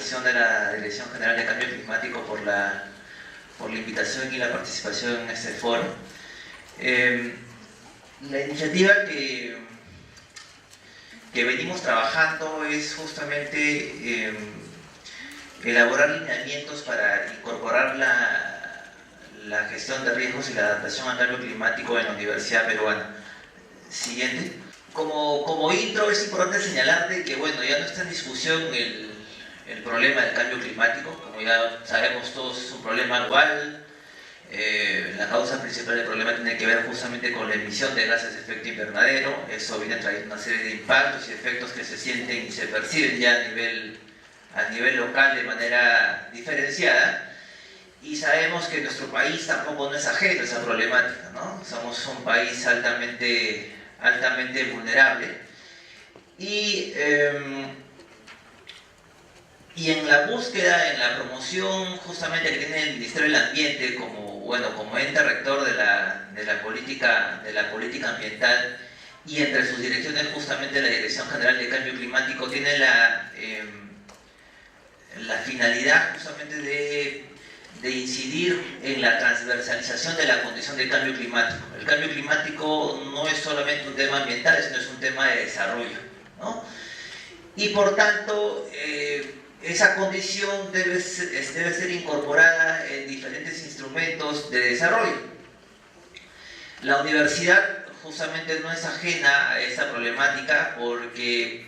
organización de la Dirección General de Cambio Climático por la invitación y la participación en este foro. La iniciativa que venimos trabajando es justamente elaborar lineamientos para incorporar la gestión de riesgos y la adaptación al cambio climático en la Universidad Peruana. Siguiente. Como intro es importante señalar de que bueno, ya no está en discusión el problema del cambio climático, como ya sabemos todos es un problema global. La causa principal del problema tiene que ver justamente con la emisión de gases de efecto invernadero. Eso viene trayendo una serie de impactos y efectos que se sienten y se perciben ya a nivel local de manera diferenciada. Y sabemos que nuestro país tampoco no es ajeno a esa problemática, ¿no? Somos un país altamente vulnerable. Y en la búsqueda, en la promoción justamente que tiene el Ministerio del Ambiente como ente rector de la política ambiental, y entre sus direcciones justamente la Dirección General de Cambio Climático tiene la finalidad justamente de incidir en la transversalización de la condición del cambio climático. El cambio climático no es solamente un tema ambiental, sino es un tema de desarrollo, ¿no? Y por tanto, esa condición debe ser incorporada en diferentes instrumentos de desarrollo. La universidad justamente no es ajena a esa problemática porque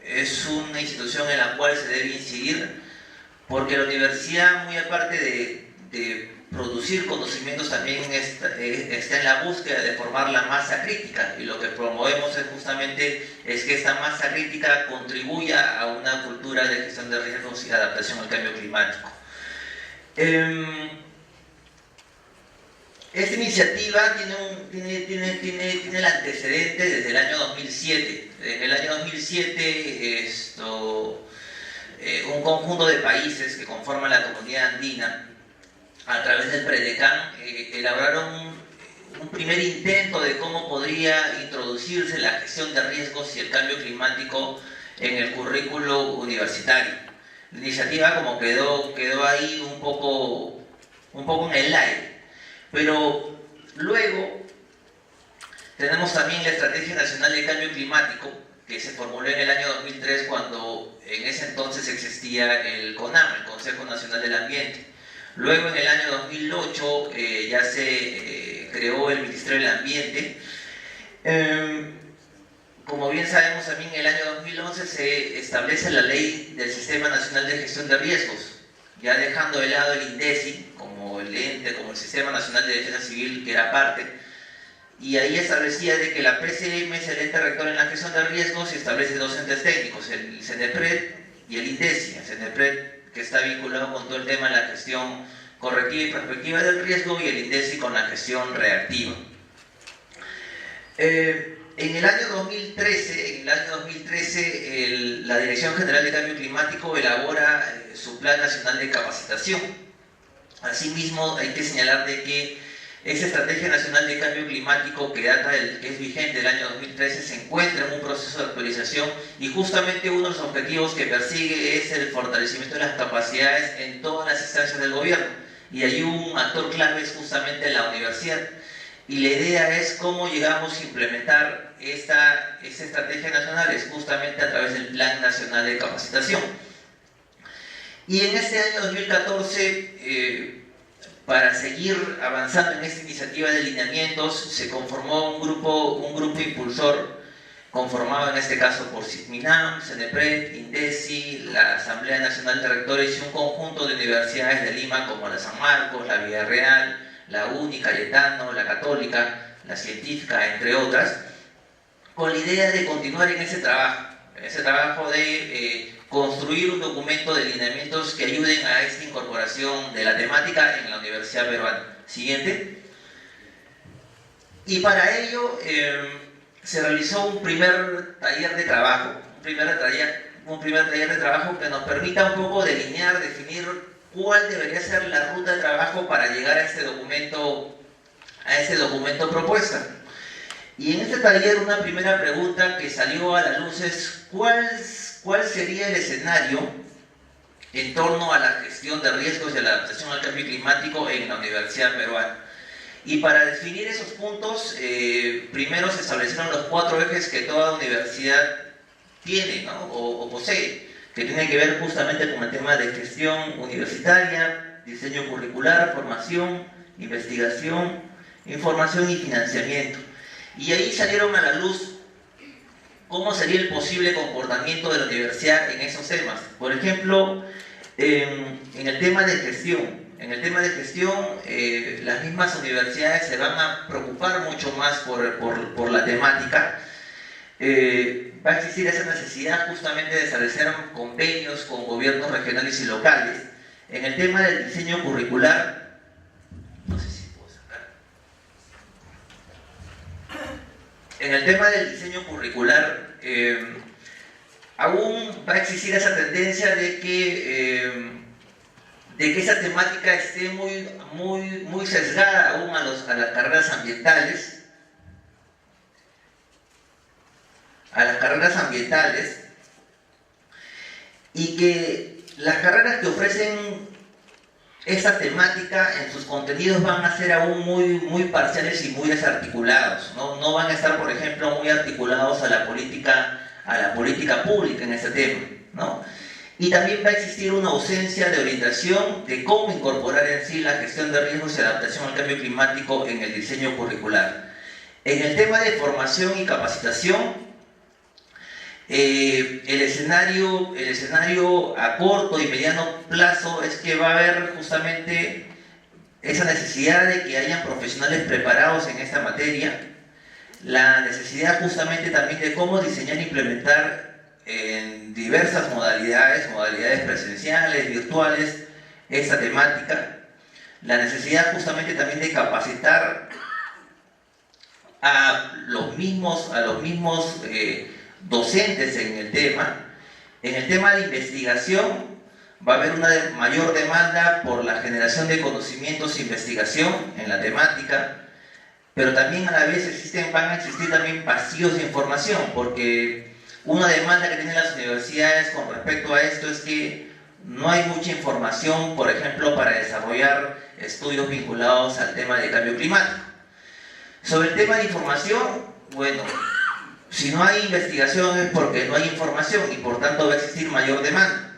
es una institución en la cual se debe incidir, porque la universidad, muy aparte de producir conocimientos, también está en la búsqueda de formar la masa crítica, y lo que promovemos es justamente que esta masa crítica contribuya a una cultura de gestión de riesgos y adaptación al cambio climático. Esta iniciativa tiene el antecedente desde el año 2007. En el año 2007 un conjunto de países que conforman la comunidad andina, a través del PREDECAN, elaboraron un primer intento de cómo podría introducirse la gestión de riesgos y el cambio climático en el currículo universitario. La iniciativa como quedó ahí un poco en el aire, pero luego tenemos también la Estrategia Nacional de Cambio Climático, que se formuló en el año 2003, cuando en ese entonces existía el CONAM, el Consejo Nacional del Ambiente. Luego, en el año 2008, ya se creó el Ministerio del Ambiente. Como bien sabemos, también en el año 2011 se establece la Ley del Sistema Nacional de Gestión de Riesgos, ya dejando de lado el INDECI como el ente, como el Sistema Nacional de Defensa Civil, que era parte. Y ahí establecía de que la PCM es el ente rector en la gestión de riesgos y establece dos entes técnicos, el CENEPRED y el INDECI. El CENEPRED, que está vinculado con todo el tema de la gestión correctiva y prospectiva del riesgo, y el INDECI con la gestión reactiva. En el año 2013, la Dirección General de Cambio Climático elabora su Plan Nacional de Capacitación. Asimismo, hay que señalar de que esa Estrategia Nacional de Cambio Climático, que es vigente del año 2013, se encuentra en un proceso de actualización, y justamente uno de los objetivos que persigue es el fortalecimiento de las capacidades en todas las instancias del gobierno, y ahí un actor clave es justamente la universidad. Y la idea es cómo llegamos a implementar esta estrategia nacional, es justamente a través del Plan Nacional de Capacitación. Y en este año 2014, para seguir avanzando en esta iniciativa de lineamientos, se conformó un grupo impulsor, conformado en este caso por CICMINAM, CENEPRED, INDECI, la Asamblea Nacional de Rectores y un conjunto de universidades de Lima como la San Marcos, la Villarreal, la UNI, Cayetano, la Católica, la Científica, entre otras, con la idea de continuar en ese trabajo de construir un documento de lineamientos que ayuden a esta incorporación de la temática en la Universidad Peruana. Siguiente. Y para ello se realizó un primer taller de trabajo, que nos permita un poco delinear, definir cuál debería ser la ruta de trabajo para llegar a este documento propuesta. Y en este taller una primera pregunta que salió a la luz es ¿cuál sería el escenario en torno a la gestión de riesgos y a la adaptación al cambio climático en la Universidad Peruana. Y para definir esos puntos, primero se establecieron los 4 ejes que toda universidad tiene, ¿no? o posee, que tienen que ver justamente con el tema de gestión universitaria, diseño curricular, formación, investigación, información y financiamiento. Y ahí salieron a la luz cómo sería el posible comportamiento de la universidad en esos temas. Por ejemplo, en el tema de gestión. En el tema de gestión, las mismas universidades se van a preocupar mucho más por la temática. Va a existir esa necesidad justamente de establecer convenios con gobiernos regionales y locales. En el tema del diseño curricular, no sé si puedo sacar. En el tema del diseño curricular, aún va a existir esa tendencia de que esa temática esté muy sesgada aún a las carreras ambientales, y que las carreras que ofrecen esa temática en sus contenidos van a ser aún muy parciales y muy desarticulados, no van a estar, por ejemplo, muy articulados a la política pública en ese tema, ¿no? Y también va a existir una ausencia de orientación de cómo incorporar en sí la gestión de riesgos y adaptación al cambio climático en el diseño curricular. En el tema de formación y capacitación, el escenario a corto y mediano plazo es que va a haber justamente esa necesidad de que hayan profesionales preparados en esta materia, la necesidad justamente también de cómo diseñar e implementar en diversas modalidades presenciales, virtuales, esta temática, la necesidad justamente también de capacitar a los mismos docentes en el tema. En el tema de investigación va a haber una mayor demanda por la generación de conocimientos e investigación en la temática, pero también a la vez van a existir también vacíos de información, porque una demanda que tienen las universidades con respecto a esto es que no hay mucha información, por ejemplo, para desarrollar estudios vinculados al tema de cambio climático. Sobre el tema de información, bueno, si no hay investigación es porque no hay información y por tanto va a existir mayor demanda.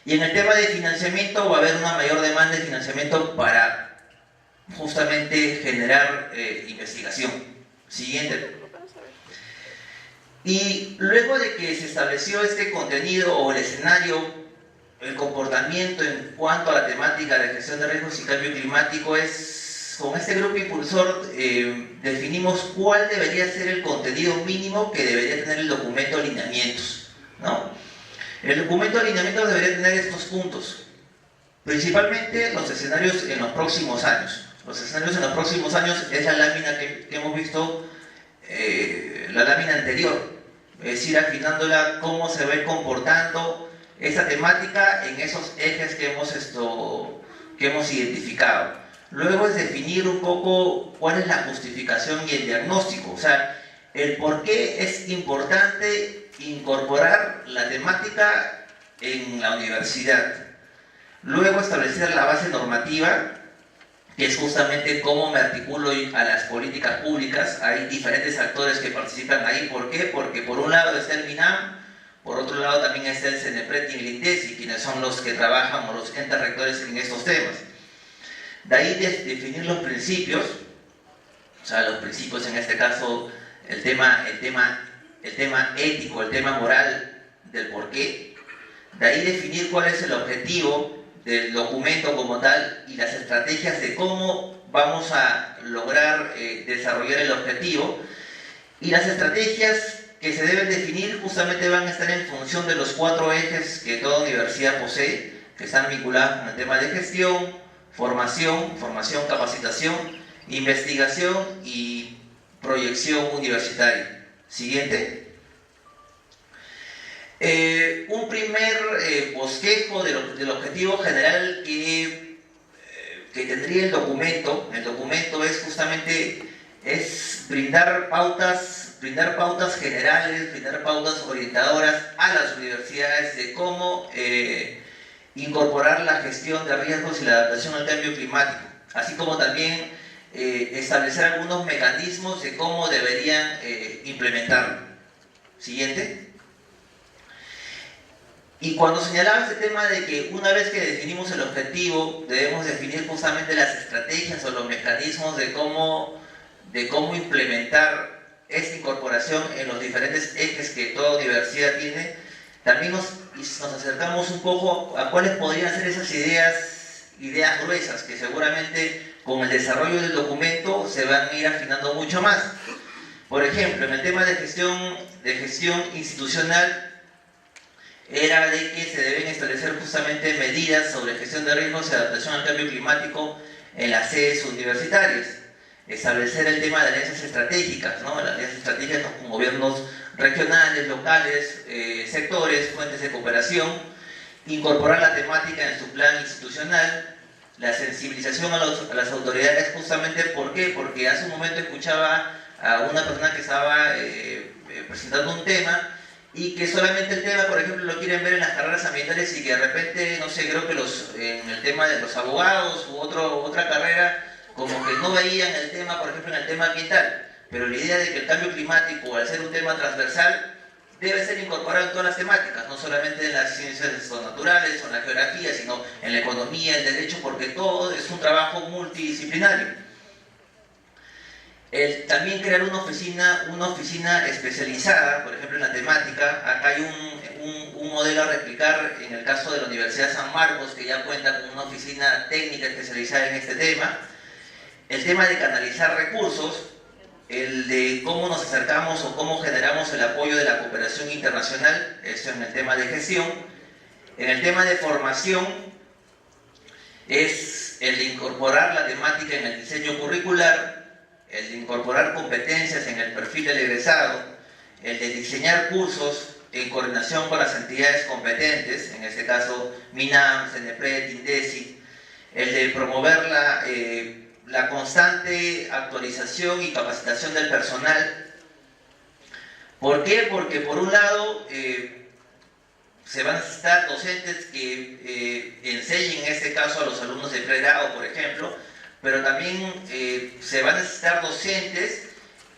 Y en el tema de financiamiento va a haber una mayor demanda de financiamiento para justamente generar investigación. Siguiente. Y luego de que se estableció este contenido o el escenario, el comportamiento en cuanto a la temática de gestión de riesgos y cambio climático, con este grupo impulsor definimos cuál debería ser el contenido mínimo que debería tener el documento de alineamientos, ¿no? El documento de alineamientos debería tener estos puntos, principalmente los escenarios en los próximos años. Los escenarios en los próximos años es la lámina que hemos visto, la lámina anterior. Es ir afinándola cómo se va a ir comportando esa temática en esos ejes que hemos identificado. Luego es definir un poco cuál es la justificación y el diagnóstico, o sea, el por qué es importante incorporar la temática en la universidad. Luego establecer la base normativa, que es justamente cómo me articulo a las políticas públicas. Hay diferentes actores que participan ahí. ¿Por qué? Porque por un lado está el MINAM, por otro lado también está el CENEPRED y el INDECI, quienes son los que trabajan o los entes rectores en estos temas. De ahí definir los principios, o sea, los principios en este caso, el tema ético, el tema moral del por qué. De ahí definir cuál es el objetivo del documento como tal y las estrategias de cómo vamos a lograr desarrollar el objetivo. Y las estrategias que se deben definir justamente van a estar en función de los 4 ejes que toda universidad posee, que están vinculados con el tema de gestión, formación, capacitación, investigación y proyección universitaria. Siguiente. Un primer bosquejo del objetivo general que tendría el documento. El documento es justamente es brindar pautas generales, brindar pautas orientadoras a las universidades de cómo incorporar la gestión de riesgos y la adaptación al cambio climático, así como también establecer algunos mecanismos de cómo deberían implementarlo. Siguiente. Y cuando señalaba este tema de que una vez que definimos el objetivo, debemos definir justamente las estrategias o los mecanismos de cómo implementar esta incorporación en los diferentes ejes que toda universidad tiene, también nos acercamos un poco a cuáles podrían ser esas ideas gruesas que seguramente con el desarrollo del documento se van a ir afinando mucho más. Por ejemplo, en el tema de gestión institucional, era de que se deben establecer justamente medidas sobre gestión de riesgos y adaptación al cambio climático en las sedes universitarias. Establecer el tema de alianzas estratégicas, ¿no? Las alianzas estratégicas con gobiernos regionales, locales, sectores, fuentes de cooperación, incorporar la temática en su plan institucional, la sensibilización a las autoridades, justamente, ¿por qué? Porque hace un momento escuchaba a una persona que estaba presentando un tema y que solamente el tema, por ejemplo, lo quieren ver en las carreras ambientales y que de repente, no sé, creo que en el tema de los abogados u otra carrera, como que no veían el tema, por ejemplo, en el tema ambiental. Pero la idea de que el cambio climático, al ser un tema transversal, debe ser incorporado en todas las temáticas, no solamente en las ciencias naturales o en la geografía, sino en la economía, el derecho, porque todo es un trabajo multidisciplinario. También crear una oficina especializada, por ejemplo en la temática. Acá hay un modelo a replicar en el caso de la Universidad de San Marcos, que ya cuenta con una oficina técnica especializada en este tema. El tema de canalizar recursos, el de cómo nos acercamos o cómo generamos el apoyo de la cooperación internacional, eso en el tema de gestión. En el tema de formación, es el de incorporar la temática en el diseño curricular, el de incorporar competencias en el perfil del egresado, el de diseñar cursos en coordinación con las entidades competentes, en este caso MINAM, CENEPRED, INDECI, el de promover la constante actualización y capacitación del personal. ¿Por qué? Porque por un lado se van a necesitar docentes que enseñen en este caso a los alumnos de pregrado, por ejemplo, pero también se van a necesitar docentes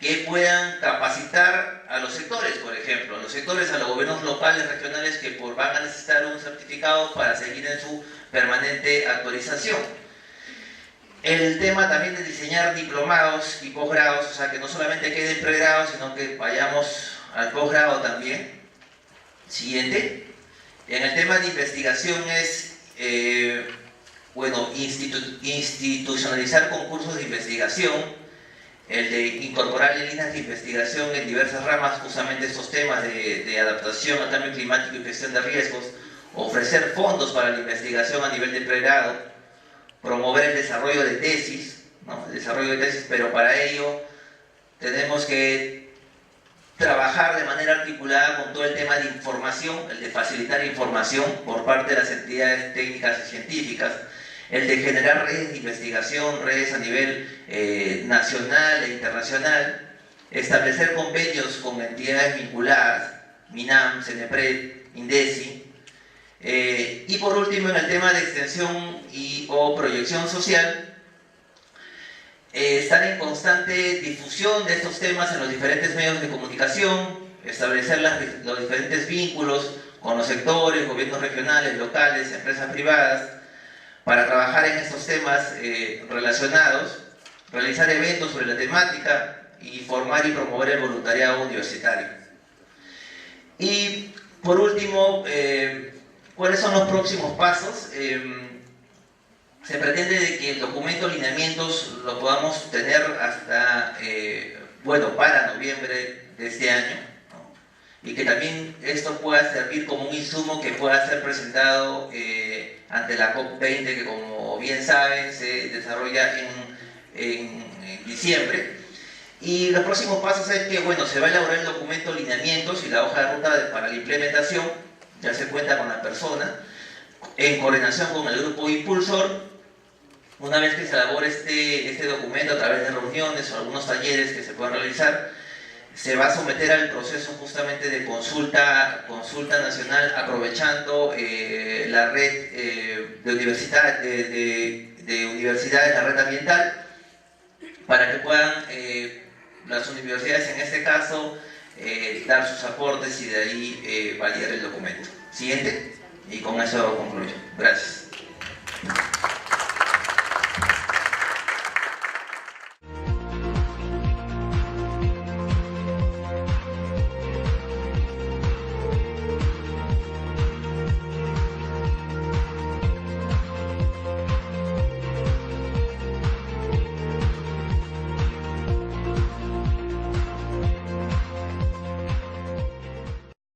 que puedan capacitar a los sectores, por ejemplo, a los gobiernos locales, regionales, que van a necesitar un certificado para seguir en su permanente actualización. El tema también de diseñar diplomados y posgrados, o sea, que no solamente quede en pregrado, sino que vayamos al posgrado también. Siguiente. En el tema de investigación es, institucionalizar concursos de investigación, el de incorporar líneas de investigación en diversas ramas, justamente estos temas de adaptación al cambio climático y gestión de riesgos, ofrecer fondos para la investigación a nivel de pregrado, promover el desarrollo de tesis, ¿no? Pero para ello tenemos que trabajar de manera articulada con todo el tema de información, el de facilitar información por parte de las entidades técnicas y científicas, el de generar redes de investigación, redes a nivel nacional e internacional, establecer convenios con entidades vinculadas, MINAM, CENEPRED, INDECI, y por último, en el tema de extensión o proyección social, estar en constante difusión de estos temas en los diferentes medios de comunicación, establecer los diferentes vínculos con los sectores, gobiernos regionales, locales, empresas privadas, para trabajar en estos temas relacionados, realizar eventos sobre la temática y formar y promover el voluntariado universitario. Y por último, ¿cuáles son los próximos pasos? Se pretende de que el documento de lineamientos lo podamos tener hasta, para noviembre de este año, ¿no? Y que también esto pueda servir como un insumo que pueda ser presentado ante la COP20, que como bien saben se desarrolla en diciembre. Y los próximos pasos es que, se va a elaborar el documento de lineamientos y la hoja de ruta para la implementación, ya se cuenta con la persona, en coordinación con el grupo impulsor, Una vez que se elabore este documento a través de reuniones o algunos talleres que se puedan realizar, se va a someter al proceso justamente de consulta nacional, aprovechando la red de universidades, la red ambiental, para que puedan las universidades en este caso dar sus aportes y de ahí validar el documento. Siguiente, y con eso concluyo. Gracias.